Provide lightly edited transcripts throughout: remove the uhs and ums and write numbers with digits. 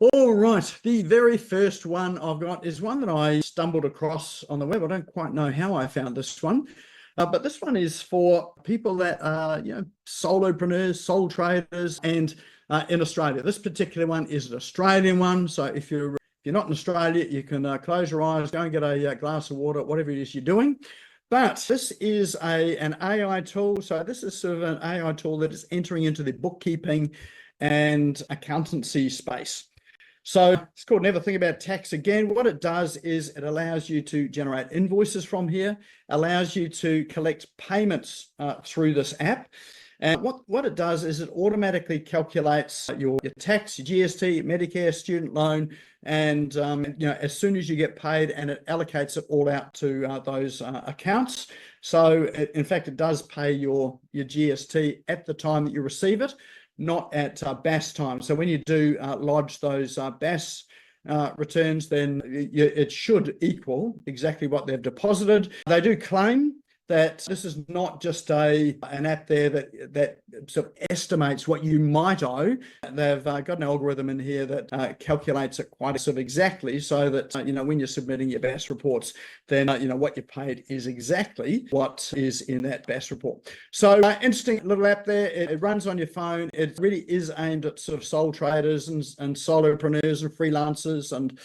All right, the very first one I've got is one that I stumbled across on the web. I don't quite know how I found this one, but this one is for people that are, solopreneurs, sole traders, and in Australia. This particular one is an Australian one. So if you're not in Australia, you can close your eyes, go and get a glass of water, whatever it is you're doing. But this is an AI tool. So this is sort of an AI tool that is entering into the bookkeeping and accountancy space. So it's called Never Think About Tax Again. What it does is it allows you to generate invoices from here, allows you to collect payments through this app. And what it does is it automatically calculates your tax, your GST, Medicare, student loan, and as soon as you get paid, and it allocates it all out to those accounts. So in fact, it does pay your GST at the time that you receive it, not at BAS time. So when you do lodge those BAS returns, then it should equal exactly what they've deposited. They do claim that this is not just an app there that sort of estimates what you might owe. They've got an algorithm in here that calculates it quite sort of exactly, so that when you're submitting your BAS reports, then what you paid is exactly what is in that BAS report. So interesting little app there. It runs on your phone. It really is aimed at sort of sole traders and solopreneurs and freelancers, and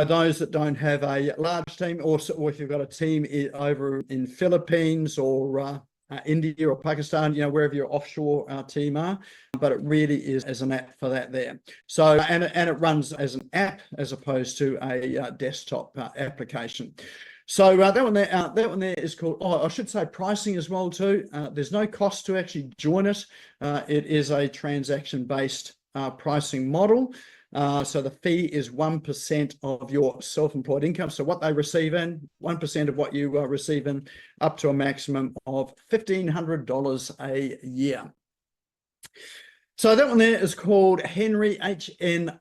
those that don't have a large team, or if you've got a team over in Philippines or India or Pakistan, wherever your offshore team are. But it really is as an app for that there. So, and it runs as an app as opposed to a desktop application. So that one there is called, I should say pricing as well too. There's no cost to actually join it. It is a transaction-based pricing model. So the fee is 1% of your self-employed income. So what they receive in, 1% of what you receive in, up to a maximum of $1,500 a year. So that one there is called Henry, HNRY.com.au.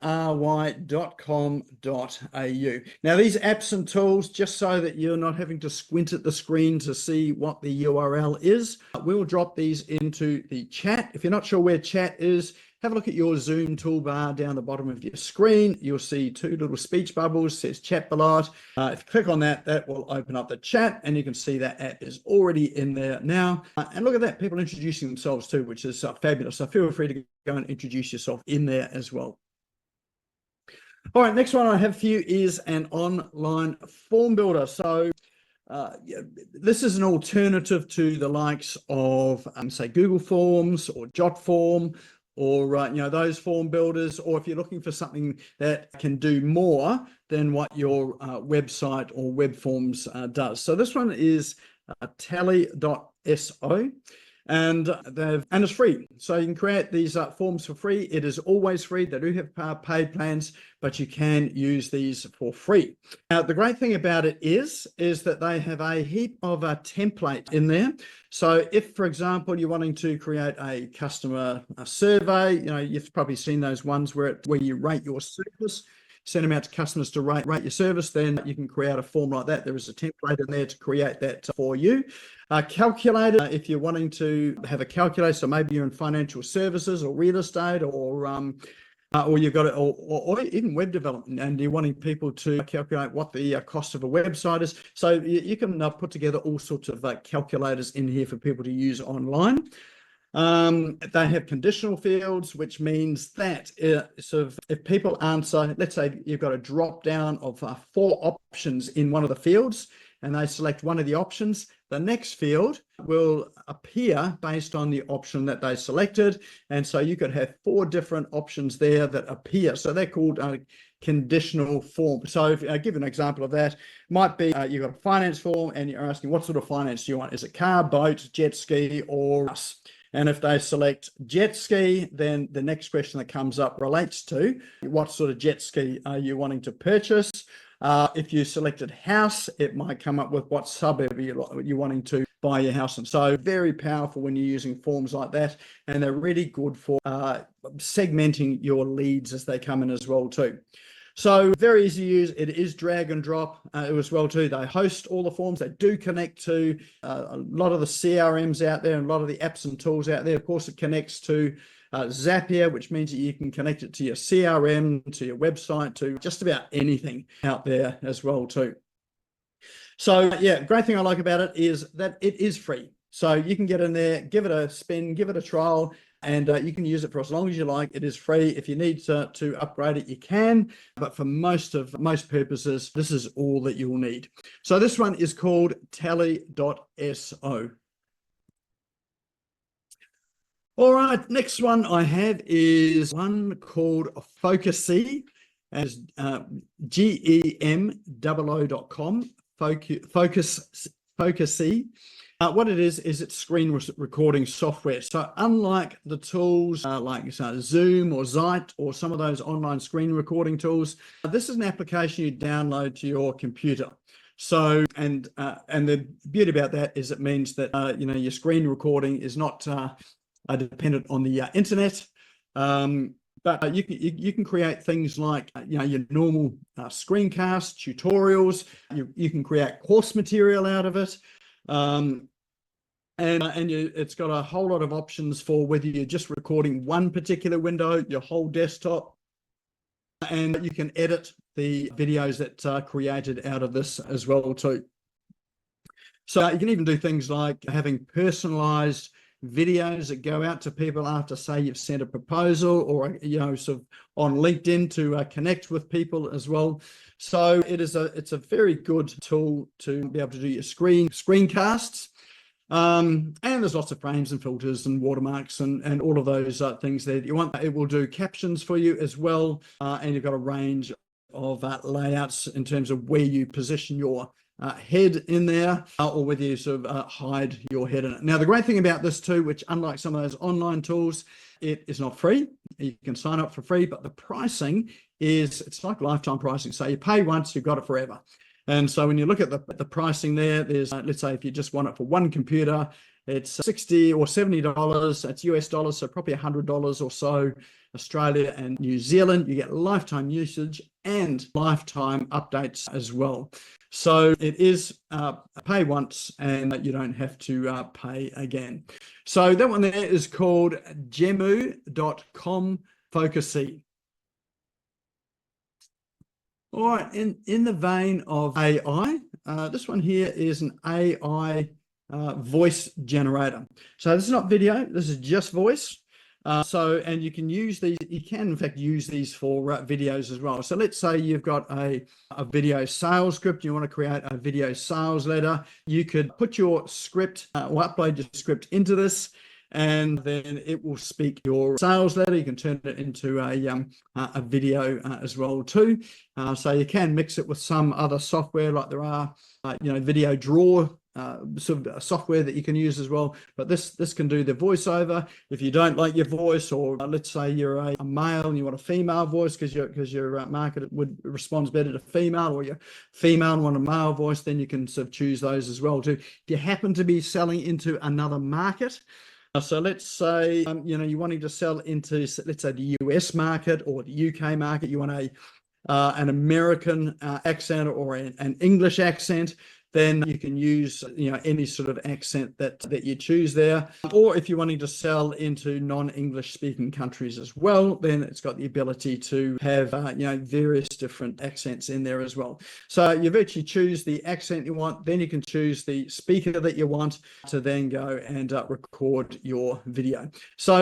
Now these apps and tools, just so that you're not having to squint at the screen to see what the URL is, we'll drop these into the chat. If you're not sure where chat is, have a look at your Zoom toolbar down the bottom of your screen. You'll see two little speech bubbles, says chat below it. If you click on that, that will open up the chat, and you can see that app is already in there now. And look at that, people introducing themselves too, which is fabulous. So feel free to go and introduce yourself in there as well. All right, next one I have for you is an online form builder. So this is an alternative to the likes of, say, Google Forms or Jotform, or those form builders, or if you're looking for something that can do more than what your website or web forms does. So this one is tally.so, and it's free. So you can create these forms for free. It is always free. They do have paid plans, but you can use these for free. Now, the great thing about it is that they have a heap of template in there. So if, for example, you're wanting to create a customer survey, you've probably seen those ones where you rate your service, send them out to customers to rate your service, then you can create a form like that. There is a template in there to create that for you. Calculator, if you're wanting to have a calculator, so maybe you're in financial services or real estate, or you've got it, or even web development, and you're wanting people to calculate what the cost of a website is. So you can put together all sorts of calculators in here for people to use online. They have conditional fields, which means that if people answer, let's say you've got a drop down of 4 options in one of the fields, and they select one of the options, the next field will appear based on the option that they selected. And so you could have 4 different options there that appear. So they're called conditional form. So if I give an example of that, might be you've got a finance form and you're asking, what sort of finance do you want? Is it car, boat, jet ski, or bus? And if they select jet ski, then the next question that comes up relates to what sort of jet ski are you wanting to purchase. If you selected house, it might come up with what suburb you're wanting to buy your house in. So very powerful when you're using forms like that. And they're really good for segmenting your leads as they come in as well too. So very easy to use. It is drag and drop as well too. They host all the forms. They do connect to a lot of the CRMs out there and a lot of the apps and tools out there. Of course, it connects to Zapier, which means that you can connect it to your CRM, to your website, to just about anything out there as well too. So yeah, great thing I like about it is that it is free. So you can get in there, give it a spin, give it a trial, and you can use it for as long as you like. It is free. If you need to upgrade it, you can. But for most purposes, this is all that you'll need. So this one is called Tally.so. All right, next one I have is one called Focusy, as GEMOO.com. Focusy. What it is it's screen recording software. So unlike the tools like Zoom or Zite or some of those online screen recording tools, this is an application you download to your computer. So and the beauty about that is it means that your screen recording is not dependent on the internet. But you can create things like your normal screencasts, tutorials. You can create course material out of it, it's got a whole lot of options for whether you're just recording one particular window, your whole desktop, and you can edit the videos that are created out of this as well too. So you can even do things like having personalized videos that go out to people after, say, you've sent a proposal, or sort of on LinkedIn to connect with people as well. So it's a very good tool to be able to do your screencasts. And there's lots of frames and filters and watermarks and all of those things there that you want. It will do captions for you as well, and you've got a range of layouts in terms of where you position your head in there, or whether you sort of hide your head in it. Now, the great thing about this too, which unlike some of those online tools, it is not free. You can sign up for free, but the pricing it's like lifetime pricing. So you pay once, you've got it forever. And so when you look at the pricing there, there's let's say if you just want it for one computer, it's $60 or $70. That's US dollars, so probably $100 or so. Australia and New Zealand, you get lifetime usage and lifetime updates as well. So it is pay once and you don't have to pay again. So that one there is called GEMOO.com Focusy. All right, in the vein of AI, this one here is an AI voice generator. So this is not video, this is just voice. And you can use these, you can in fact use these for videos as well. So let's say you've got a video sales script, you want to create a video sales letter. You could put your script or upload your script into this, and then it will speak your sales letter. You can turn it into a video as well too. So you can mix it with some other software, like there are Video Draw sort of software that you can use as well. But this can do the voiceover. If you don't like your voice, or let's say you're a male and you want a female voice because your market responds better to female, or you're female and want a male voice, then you can sort of choose those as well too. If you happen to be selling into another market, so let's say you're wanting to sell into, let's say, the US market or the UK market, you want an American accent or an English accent, then you can use any sort of accent that you choose there. Or if you're wanting to sell into non-English speaking countries as well, then it's got the ability to have various different accents in there as well. So you virtually choose the accent you want, then you can choose the speaker that you want to then go and record your video. So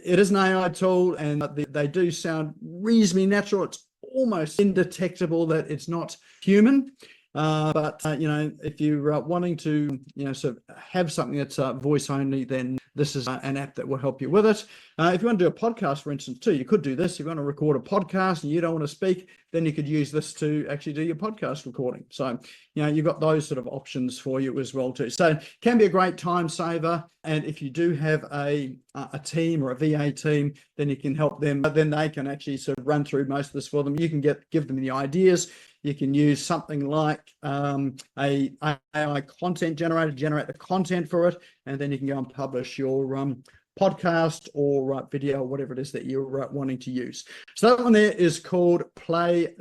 it is an AI tool, and they do sound reasonably natural. It's almost indetectable that it's not human. But if you're wanting to sort of have something that's voice only, then this is an app that will help you with it. If you want to do a podcast, for instance, too, you could do this. If you want to record a podcast and you don't want to speak, then you could use this to actually do your podcast recording. So you've got those sort of options for you as well too. So it can be a great time saver. And if you do have a team or a VA team, then you can help them. But then they can actually sort of run through most of this for them. You can give them the ideas. You can use something like a AI content generator, generate the content for it, and then you can go and publish your podcast or video, or whatever it is that you're wanting to use. So that one there is called Play.ht.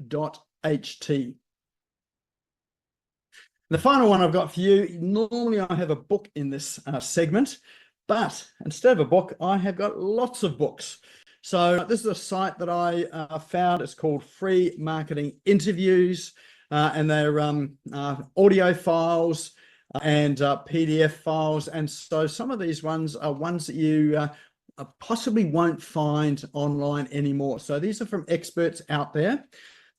The final one I've got for you, normally I have a book in this segment, But instead of a book, I have got lots of books. So this is a site that I found. It's called Free Marketing Interviews, and they're audio files and PDF files. And so some of these ones are ones that you possibly won't find online anymore. So these are from experts out there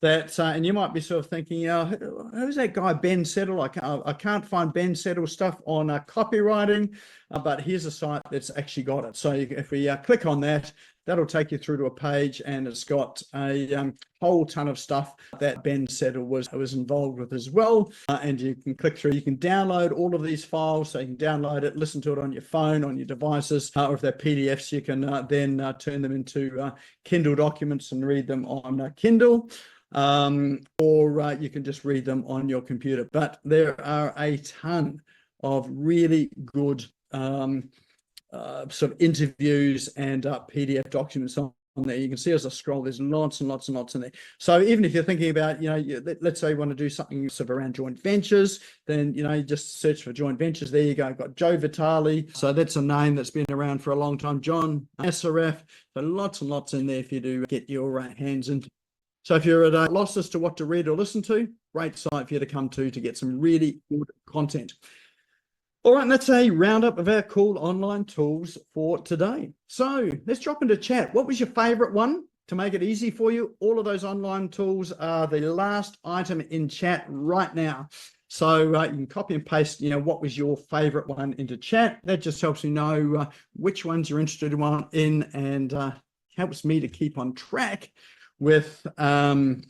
that, and you might be sort of thinking, who's that guy, Ben Settle? I can't find Ben Settle stuff on copywriting, but here's a site that's actually got it. So if we click on that, that'll take you through to a page, and it's got a whole ton of stuff that Ben Settle was involved with as well. And you can click through, you can download all of these files, so you can download it, listen to it on your phone, on your devices, or if they're PDFs, you can then turn them into Kindle documents and read them on Kindle. Or you can just read them on your computer. But there are a ton of really good sort of interviews and PDF documents on there. You can see as I scroll, there's lots and lots and lots in there. So even if you're thinking about, let's say you want to do something sort of around joint ventures, then, you just search for joint ventures. There you go. I've got Joe Vitale. So that's a name that's been around for a long time. John Assaraf. So lots and lots in there if you do get your hands into. So if you're at a loss as to what to read or listen to, great site for you to come to get some really good content. All right, and that's a roundup of our cool online tools for today. So let's drop into chat. What was your favorite one? To make it easy for you, all of those online tools are the last item in chat right now. So you can copy and paste, what was your favorite one into chat. That just helps me know which ones you're interested in and helps me to keep on track with some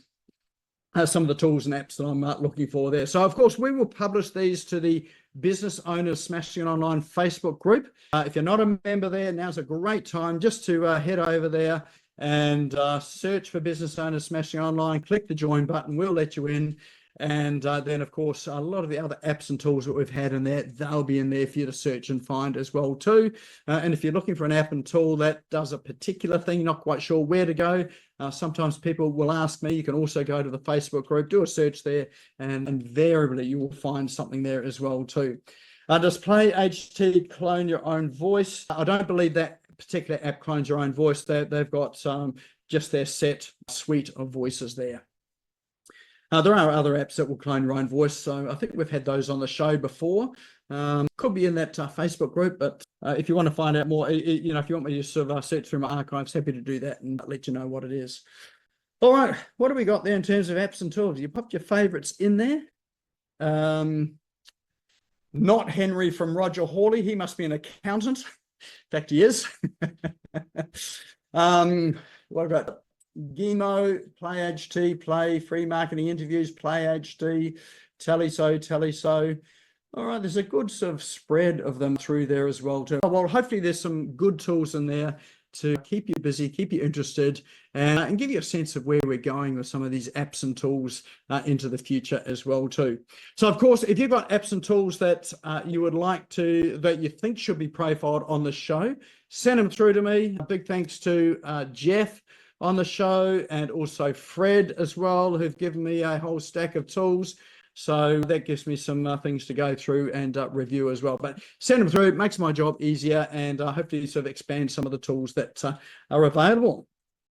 of the tools and apps that I'm looking for there. So, of course, we will publish these to the Business Owners Smashing It Online Facebook group. If you're not a member there, now's a great time just to head over there and search for Business Owners Smashing It Online. Click the join button. We'll let you in. And then, of course, a lot of the other apps and tools that we've had in there, they'll be in there for you to search and find as well too. And if you're looking for an app and tool that does a particular thing, not quite sure where to go, sometimes people will ask me. You can also go to the Facebook group, do a search there, and invariably you will find something there as well too. Does Play HT clone your own voice? I don't believe that particular app clones your own voice. They've got just their set suite of voices there. There are other apps that will clone your own voice, so I think we've had those on the show before. Could be in that Facebook group, but if you want to find out more, if you want me to sort of search through my archives, happy to do that and let you know what it is. All right, what do we got there in terms of apps and tools? You popped your favorites in there. Not Henry from Roger Hawley. He must be an accountant. In fact, he is. What about Gimo, Play HT, Play Free Marketing Interviews, Play HT, Teleso. All right, there's a good sort of spread of them through there as well too. Well, hopefully there's some good tools in there to keep you busy, keep you interested, and give you a sense of where we're going with some of these apps and tools into the future as well too. So, of course, if you've got apps and tools that you would like to, that you think should be profiled on the show, send them through to me. A big thanks to Jeff on the show and also Fred as well, who've given me a whole stack of tools. So that gives me some things to go through and review as well. But send them through, it makes my job easier, and hopefully sort of expand some of the tools that are available.